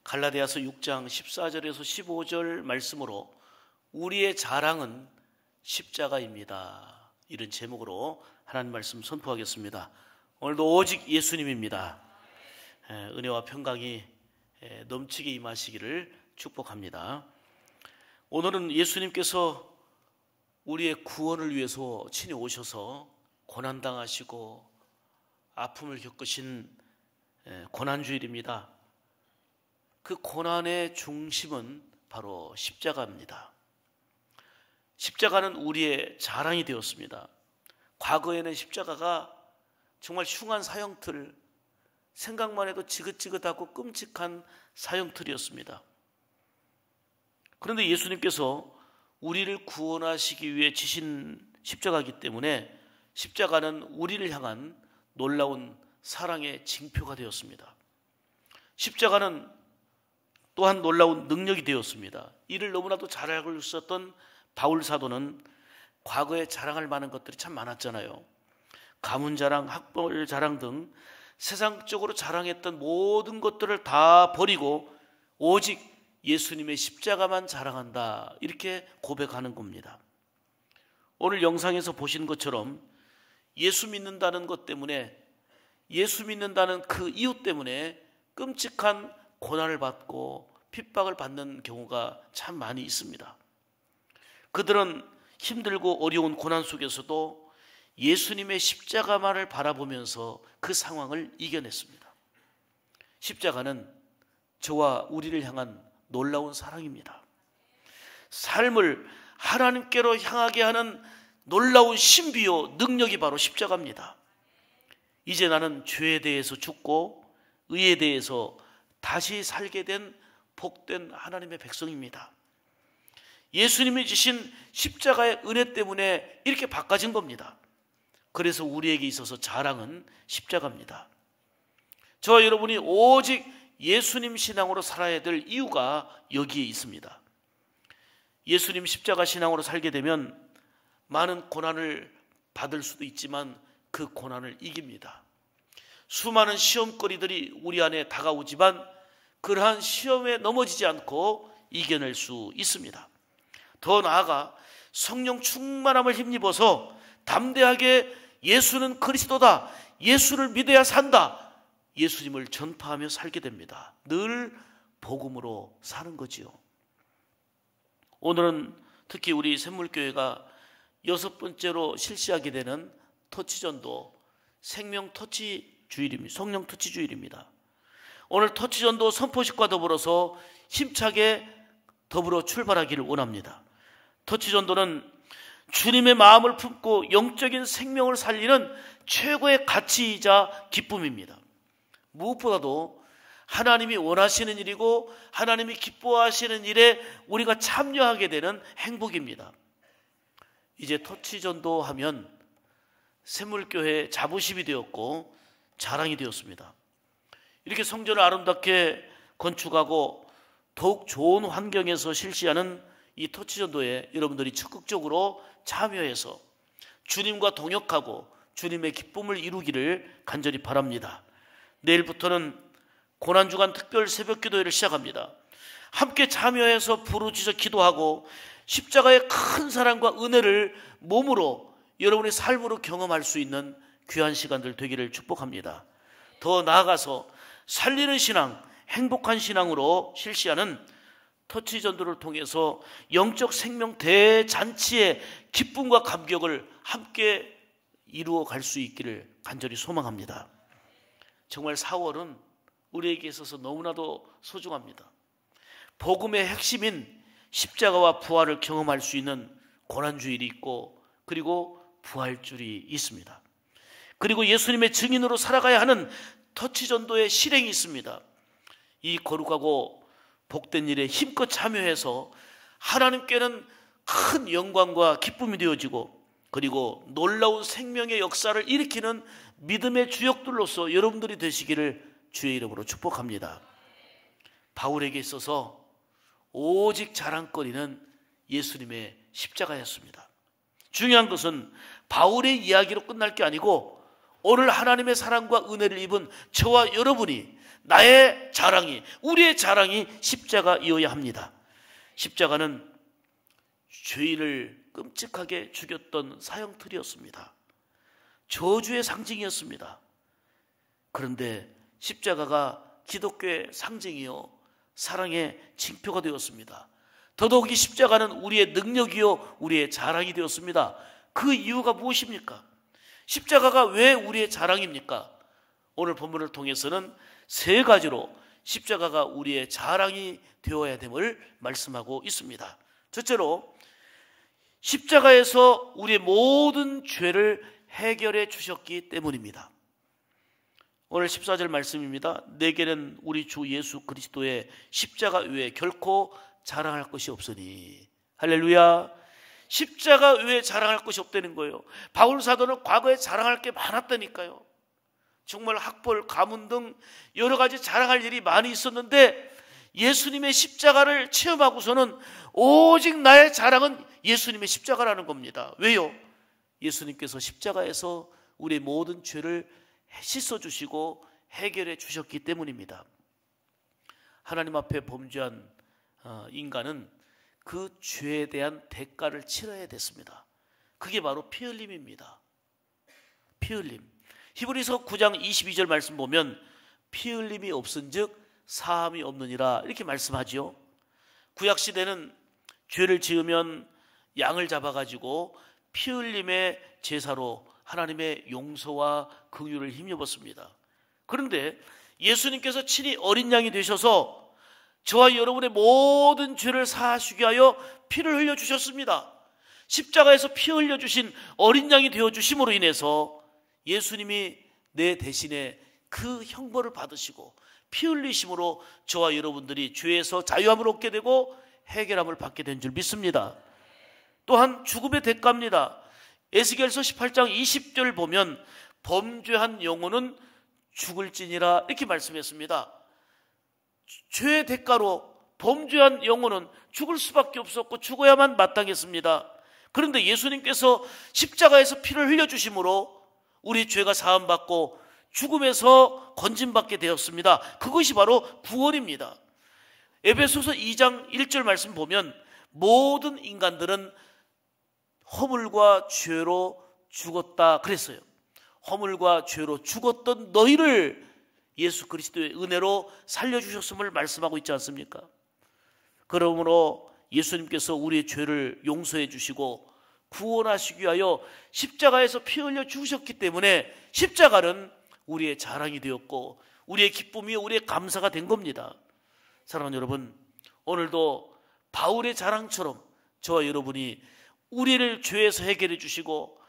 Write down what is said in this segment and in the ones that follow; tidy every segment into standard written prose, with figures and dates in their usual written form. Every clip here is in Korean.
갈라디아서 6장 14절에서 15절 말씀으로 우리의 자랑은 십자가입니다. 이런 제목으로 하나님 말씀 선포하겠습니다. 오늘도 오직 예수님입니다. 은혜와 평강이 넘치게 임하시기를 축복합니다. 오늘은 예수님께서 우리의 구원을 위해서 친히 오셔서 고난당하시고 아픔을 겪으신 고난주일입니다. 그 고난의 중심은 바로 십자가입니다. 십자가는 우리의 자랑이 되었습니다. 과거에는 십자가가 정말 흉한 사형틀, 생각만 해도 지긋지긋하고 끔찍한 사형틀이었습니다. 그런데 예수님께서 우리를 구원하시기 위해 지신 십자가이기 때문에 십자가는 우리를 향한 놀라운 사랑의 징표가 되었습니다. 십자가는 또한 놀라운 능력이 되었습니다. 이를 너무나도 잘 알고 있었던 바울 사도는 과거에 자랑할 만한 것들이 참 많았잖아요. 가문 자랑, 학벌 자랑 등 세상적으로 자랑했던 모든 것들을 다 버리고 오직 예수님의 십자가만 자랑한다, 이렇게 고백하는 겁니다. 오늘 영상에서 보신 것처럼 예수 믿는다는 것 때문에, 예수 믿는다는 그 이유 때문에 끔찍한 고난을 받고 핍박을 받는 경우가 참 많이 있습니다. 그들은 힘들고 어려운 고난 속에서도 예수님의 십자가만을 바라보면서 그 상황을 이겨냈습니다. 십자가는 저와 우리를 향한 놀라운 사랑입니다. 삶을 하나님께로 향하게 하는 놀라운 신비요 능력이 바로 십자가입니다. 이제 나는 죄에 대해서 죽고 의에 대해서 다시 살게 된 복된 하나님의 백성입니다. 예수님이 주신 십자가의 은혜 때문에 이렇게 바꿔진 겁니다. 그래서 우리에게 있어서 자랑은 십자가입니다. 저와 여러분이 오직 예수님 신앙으로 살아야 될 이유가 여기에 있습니다. 예수님 십자가 신앙으로 살게 되면 많은 고난을 받을 수도 있지만 그 고난을 이깁니다. 수많은 시험거리들이 우리 안에 다가오지만 그러한 시험에 넘어지지 않고 이겨낼 수 있습니다. 더 나아가 성령 충만함을 힘입어서 담대하게 예수는 그리스도다, 예수를 믿어야 산다, 예수님을 전파하며 살게 됩니다. 늘 복음으로 사는 거지요. 오늘은 특히 우리 샘물교회가 6번째로 실시하게 되는 터치전도 생명 터치 주일입니다. 성령 터치 주일입니다. 오늘 터치전도 선포식과 더불어서 힘차게 더불어 출발하기를 원합니다. 터치전도는 주님의 마음을 품고 영적인 생명을 살리는 최고의 가치이자 기쁨입니다. 무엇보다도 하나님이 원하시는 일이고 하나님이 기뻐하시는 일에 우리가 참여하게 되는 행복입니다. 이제 터치전도 하면 샘물교회 자부심이 되었고 자랑이 되었습니다. 이렇게 성전을 아름답게 건축하고 더욱 좋은 환경에서 실시하는 이 터치전도에 여러분들이 적극적으로 참여해서 주님과 동역하고 주님의 기쁨을 이루기를 간절히 바랍니다. 내일부터는 고난주간 특별 새벽기도회를 시작합니다. 함께 참여해서 부르짖어 기도하고 십자가의 큰 사랑과 은혜를 몸으로 여러분의 삶으로 경험할 수 있는 귀한 시간들 되기를 축복합니다. 더 나아가서 살리는 신앙, 행복한 신앙으로 실시하는 터치전도를 통해서 영적 생명 대잔치의 기쁨과 감격을 함께 이루어 갈 수 있기를 간절히 소망합니다. 정말 4월은 우리에게 있어서 너무나도 소중합니다. 복음의 핵심인 십자가와 부활을 경험할 수 있는 고난주일이 있고 그리고 부활주일이 있습니다. 그리고 예수님의 증인으로 살아가야 하는 터치전도의 실행이 있습니다. 이 거룩하고 복된 일에 힘껏 참여해서 하나님께는 큰 영광과 기쁨이 되어지고 그리고 놀라운 생명의 역사를 일으키는 믿음의 주역들로서 여러분들이 되시기를 주의 이름으로 축복합니다. 바울에게 있어서 오직 자랑거리는 예수님의 십자가였습니다. 중요한 것은 바울의 이야기로 끝날 게 아니고 오늘 하나님의 사랑과 은혜를 입은 저와 여러분이 나의 자랑이, 우리의 자랑이 십자가이어야 합니다. 십자가는 죄인을 끔찍하게 죽였던 사형틀이었습니다. 저주의 상징이었습니다. 그런데 십자가가 기독교의 상징이요 사랑의 징표가 되었습니다. 더더욱이 십자가는 우리의 능력이요 우리의 자랑이 되었습니다. 그 이유가 무엇입니까? 십자가가 왜 우리의 자랑입니까? 오늘 본문을 통해서는 세 가지로 십자가가 우리의 자랑이 되어야 됨을 말씀하고 있습니다. 첫째로 십자가에서 우리의 모든 죄를 해결해 주셨기 때문입니다. 오늘 14절 말씀입니다. 내게는 우리 주 예수 그리스도의 십자가 외에 결코 자랑할 것이 없으니. 할렐루야. 십자가 외에 자랑할 것이 없다는 거예요. 바울 사도는 과거에 자랑할 게 많았다니까요. 정말 학벌, 가문 등 여러 가지 자랑할 일이 많이 있었는데 예수님의 십자가를 체험하고서는 오직 나의 자랑은 예수님의 십자가라는 겁니다. 왜요? 예수님께서 십자가에서 우리의 모든 죄를 씻어주시고 해결해 주셨기 때문입니다. 하나님 앞에 범죄한 인간은 그 죄에 대한 대가를 치러야 됐습니다. 그게 바로 피 흘림입니다. 피 흘림. 히브리서 9장 22절 말씀 보면 피 흘림이 없은즉 사함이 없느니라 이렇게 말씀하지요. 구약시대는 죄를 지으면 양을 잡아가지고 피 흘림의 제사로 하나님의 용서와 긍휼을 힘입었습니다. 그런데 예수님께서 친히 어린 양이 되셔서 저와 여러분의 모든 죄를 사하시기 위하여 피를 흘려주셨습니다. 십자가에서 피 흘려주신 어린 양이 되어주심으로 인해서 예수님이 내 대신에 그 형벌을 받으시고 피 흘리심으로 저와 여러분들이 죄에서 자유함을 얻게 되고 해결함을 받게 된 줄 믿습니다. 또한 죽음의 대가입니다. 에스겔서 18장 20절 보면 범죄한 영혼은 죽을지니라 이렇게 말씀했습니다. 죄의 대가로 범죄한 영혼은 죽을 수밖에 없었고 죽어야만 마땅했습니다. 그런데 예수님께서 십자가에서 피를 흘려주심으로 우리 죄가 사함받고 죽음에서 건짐받게 되었습니다. 그것이 바로 구원입니다. 에베소서 2장 1절 말씀 보면 모든 인간들은 허물과 죄로 죽었다 그랬어요. 허물과 죄로 죽었던 너희를 예수 그리스도의 은혜로 살려주셨음을 말씀하고 있지 않습니까? 그러므로 예수님께서 우리의 죄를 용서해 주시고 구원하시기 위하여 십자가에서 피 흘려 주셨기 때문에 십자가는 우리의 자랑이 되었고 우리의 기쁨이 우리의 감사가 된 겁니다. 사랑하는 여러분, 오늘도 바울의 자랑처럼 저와 여러분이 우리를 죄에서 해결해 주시고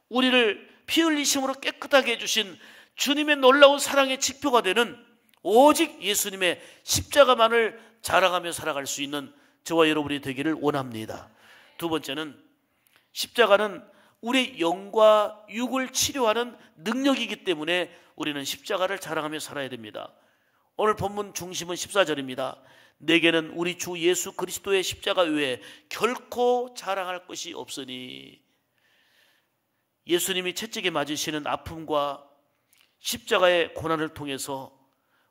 우리를 피 흘리심으로 깨끗하게 해주신 주님의 놀라운 사랑의 지표가 되는 오직 예수님의 십자가만을 자랑하며 살아갈 수 있는 저와 여러분이 되기를 원합니다. 두 번째는 십자가는 우리의 영과 육을 치료하는 능력이기 때문에 우리는 십자가를 자랑하며 살아야 됩니다. 오늘 본문 중심은 14절입니다. 내게는 우리 주 예수 그리스도의 십자가 외에 결코 자랑할 것이 없으니. 예수님이 채찍에 맞으시는 아픔과 십자가의 고난을 통해서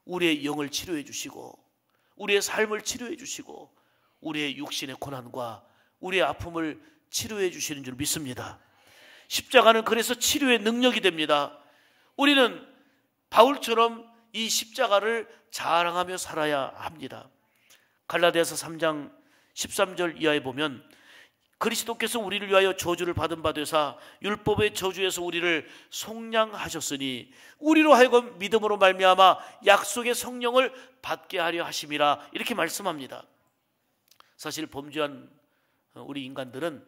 우리의 영을 치료해 주시고 우리의 삶을 치료해 주시고 우리의 육신의 고난과 우리의 아픔을 치료해 주시는 줄 믿습니다. 십자가는 그래서 치료의 능력이 됩니다. 우리는 바울처럼 이 십자가를 자랑하며 살아야 합니다. 갈라디아서 3장 13절 이하에 보면 그리스도께서 우리를 위하여 저주를 받은 바 되사 율법의 저주에서 우리를 속량하셨으니 우리로 하여금 믿음으로 말미암아 약속의 성령을 받게 하려 하심이라 이렇게 말씀합니다. 사실 범죄한 우리 인간들은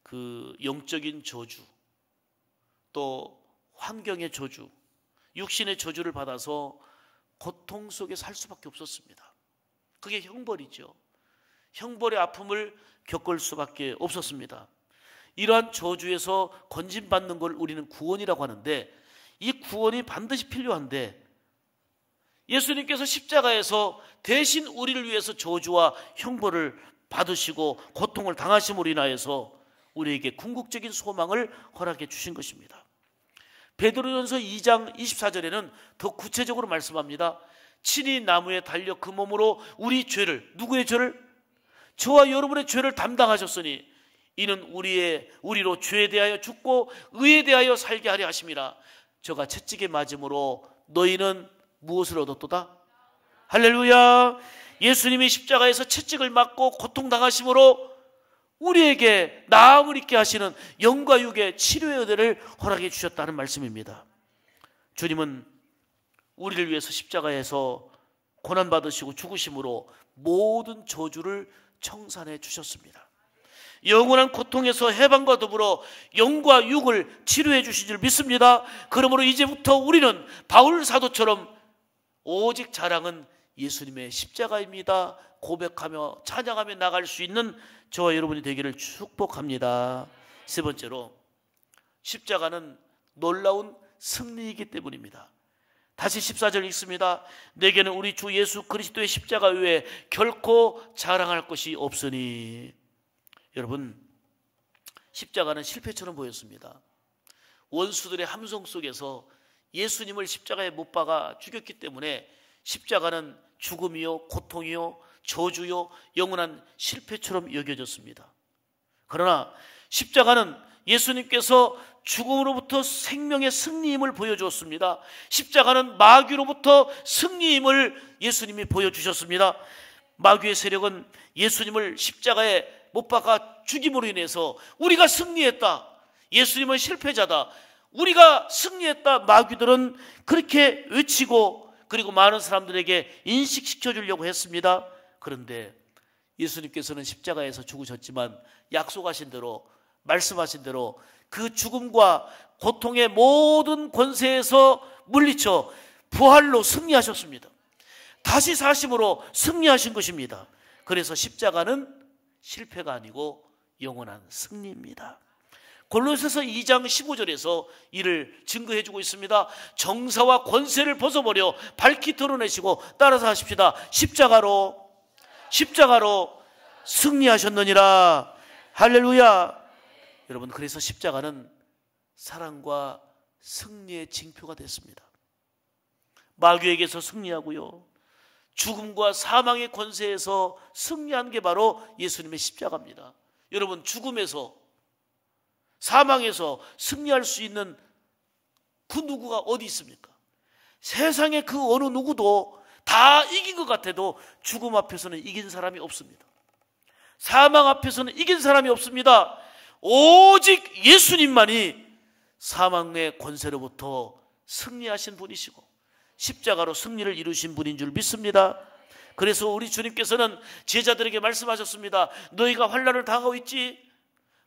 그 영적인 저주 또 환경의 저주 육신의 저주를 받아서 고통 속에 살 수밖에 없었습니다. 그게 형벌이죠. 형벌의 아픔을 겪을 수밖에 없었습니다. 이러한 저주에서 건진받는 걸 우리는 구원이라고 하는데 이 구원이 반드시 필요한데 예수님께서 십자가에서 대신 우리를 위해서 저주와 형벌을 받으시고 고통을 당하심으로 인하여서 우리에게 궁극적인 소망을 허락해 주신 것입니다. 베드로전서 2장 24절에는 더 구체적으로 말씀합니다. 친히 나무에 달려 그 몸으로 우리 죄를, 누구의 죄를? 저와 여러분의 죄를 담당하셨으니 이는 우리로 죄에 대하여 죽고 의에 대하여 살게 하려 하심이라. 저가 채찍에 맞음으로 너희는 무엇을 얻었도다? 할렐루야. 예수님이 십자가에서 채찍을 맞고 고통당하심으로 우리에게 나음을 입게 하시는 영과 육의 치료의 은혜를 허락해 주셨다는 말씀입니다. 주님은 우리를 위해서 십자가에서 고난받으시고 죽으심으로 모든 저주를 청산해 주셨습니다. 영원한 고통에서 해방과 더불어 영과 육을 치료해 주신 줄 믿습니다. 그러므로 이제부터 우리는 바울 사도처럼 오직 자랑은 예수님의 십자가입니다 고백하며 찬양하며 나갈 수 있는 저와 여러분이 되기를 축복합니다. 세 번째로, 십자가는 놀라운 승리이기 때문입니다. 다시 14절 읽습니다. 내게는 우리 주 예수 그리스도의 십자가 외에 결코 자랑할 것이 없으니. 여러분, 십자가는 실패처럼 보였습니다. 원수들의 함성 속에서 예수님을 십자가에 못 박아 죽였기 때문에 십자가는 죽음이요, 고통이요, 저주요, 영원한 실패처럼 여겨졌습니다. 그러나 십자가는 예수님께서 죽음으로부터 생명의 승리임을 보여주었습니다. 십자가는 마귀로부터 승리임을 예수님이 보여주셨습니다. 마귀의 세력은 예수님을 십자가에 못 박아 죽임으로 인해서 우리가 승리했다, 예수님은 실패자다, 우리가 승리했다, 마귀들은 그렇게 외치고 그리고 많은 사람들에게 인식시켜 주려고 했습니다. 그런데 예수님께서는 십자가에서 죽으셨지만 약속하신 대로, 말씀하신 대로 그 죽음과 고통의 모든 권세에서 물리쳐 부활로 승리하셨습니다. 다시 사심으로 승리하신 것입니다. 그래서 십자가는 실패가 아니고 영원한 승리입니다. 골로새서 2장 15절에서 이를 증거해 주고 있습니다. 정사와 권세를 벗어버려 밝히 드러내시고 따라서 하십시다. 십자가로 승리하셨느니라. 할렐루야. 여러분, 그래서 십자가는 사랑과 승리의 징표가 됐습니다. 마귀에게서 승리하고요, 죽음과 사망의 권세에서 승리한 게 바로 예수님의 십자가입니다. 여러분, 죽음에서, 사망에서 승리할 수 있는 그 누구가 어디 있습니까? 세상에 그 어느 누구도 다 이긴 것 같아도 죽음 앞에서는 이긴 사람이 없습니다. 사망 앞에서는 이긴 사람이 없습니다. 오직 예수님만이 사망의 권세로부터 승리하신 분이시고 십자가로 승리를 이루신 분인 줄 믿습니다. 그래서 우리 주님께서는 제자들에게 말씀하셨습니다. 너희가 환난을 당하고 있지,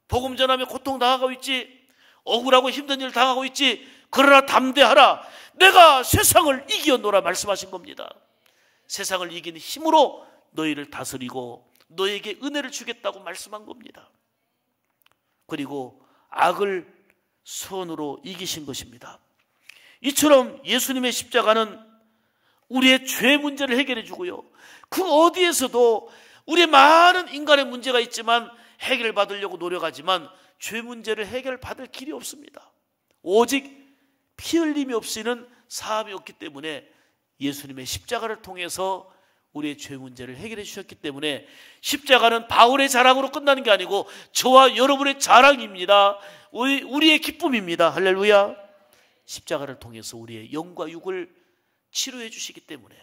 복음 전하며 고통 당하고 있지, 억울하고 힘든 일 당하고 있지, 그러나 담대하라, 내가 세상을 이기었노라 말씀하신 겁니다. 세상을 이기는 힘으로 너희를 다스리고 너희에게 은혜를 주겠다고 말씀한 겁니다. 그리고 악을 선으로 이기신 것입니다. 이처럼 예수님의 십자가는 우리의 죄 문제를 해결해 주고요, 그 어디에서도 우리의 많은 인간의 문제가 있지만 해결받으려고 노력하지만 죄 문제를 해결받을 길이 없습니다. 오직 피 흘림이 없이는 사함이 없기 때문에 예수님의 십자가를 통해서 우리의 죄 문제를 해결해 주셨기 때문에 십자가는 바울의 자랑으로 끝나는 게 아니고 저와 여러분의 자랑입니다. 우리의 기쁨입니다. 할렐루야. 십자가를 통해서 우리의 영과 육을 치료해 주시기 때문에,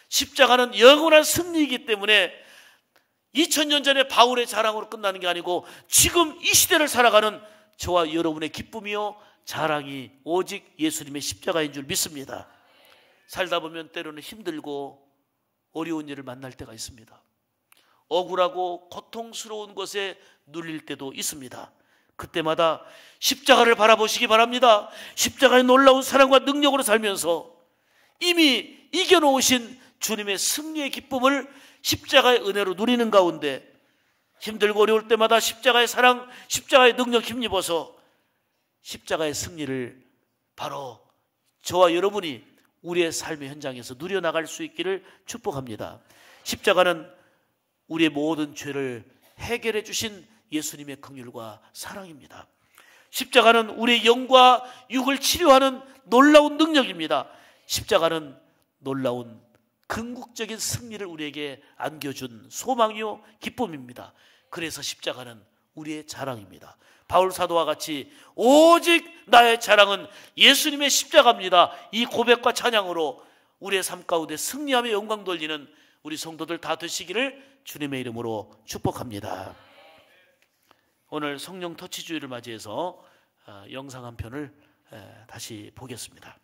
십자가는 영원한 승리이기 때문에 2000년 전에 바울의 자랑으로 끝나는 게 아니고 지금 이 시대를 살아가는 저와 여러분의 기쁨이요 자랑이 오직 예수님의 십자가인 줄 믿습니다. 살다 보면 때로는 힘들고 어려운 일을 만날 때가 있습니다. 억울하고 고통스러운 것에 눌릴 때도 있습니다. 그때마다 십자가를 바라보시기 바랍니다. 십자가의 놀라운 사랑과 능력으로 살면서 이미 이겨놓으신 주님의 승리의 기쁨을 십자가의 은혜로 누리는 가운데 힘들고 어려울 때마다 십자가의 사랑, 십자가의 능력 힘입어서 십자가의 승리를 바로 저와 여러분이 우리의 삶의 현장에서 누려나갈 수 있기를 축복합니다. 십자가는 우리의 모든 죄를 해결해 주신 예수님의 긍휼과 사랑입니다. 십자가는 우리의 영과 육을 치료하는 놀라운 능력입니다. 십자가는 놀라운 궁극적인 승리를 우리에게 안겨준 소망이요 기쁨입니다. 그래서 십자가는 우리의 자랑입니다. 바울 사도와 같이 오직 나의 자랑은 예수님의 십자가입니다. 이 고백과 찬양으로 우리의 삶 가운데 승리하며 영광 돌리는 우리 성도들 다 되시기를 주님의 이름으로 축복합니다. 오늘 성령 터치주의를 맞이해서 영상 한 편을 다시 보겠습니다.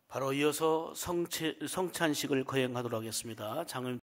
바로 이어서 성찬식을 거행하도록 하겠습니다. 장로님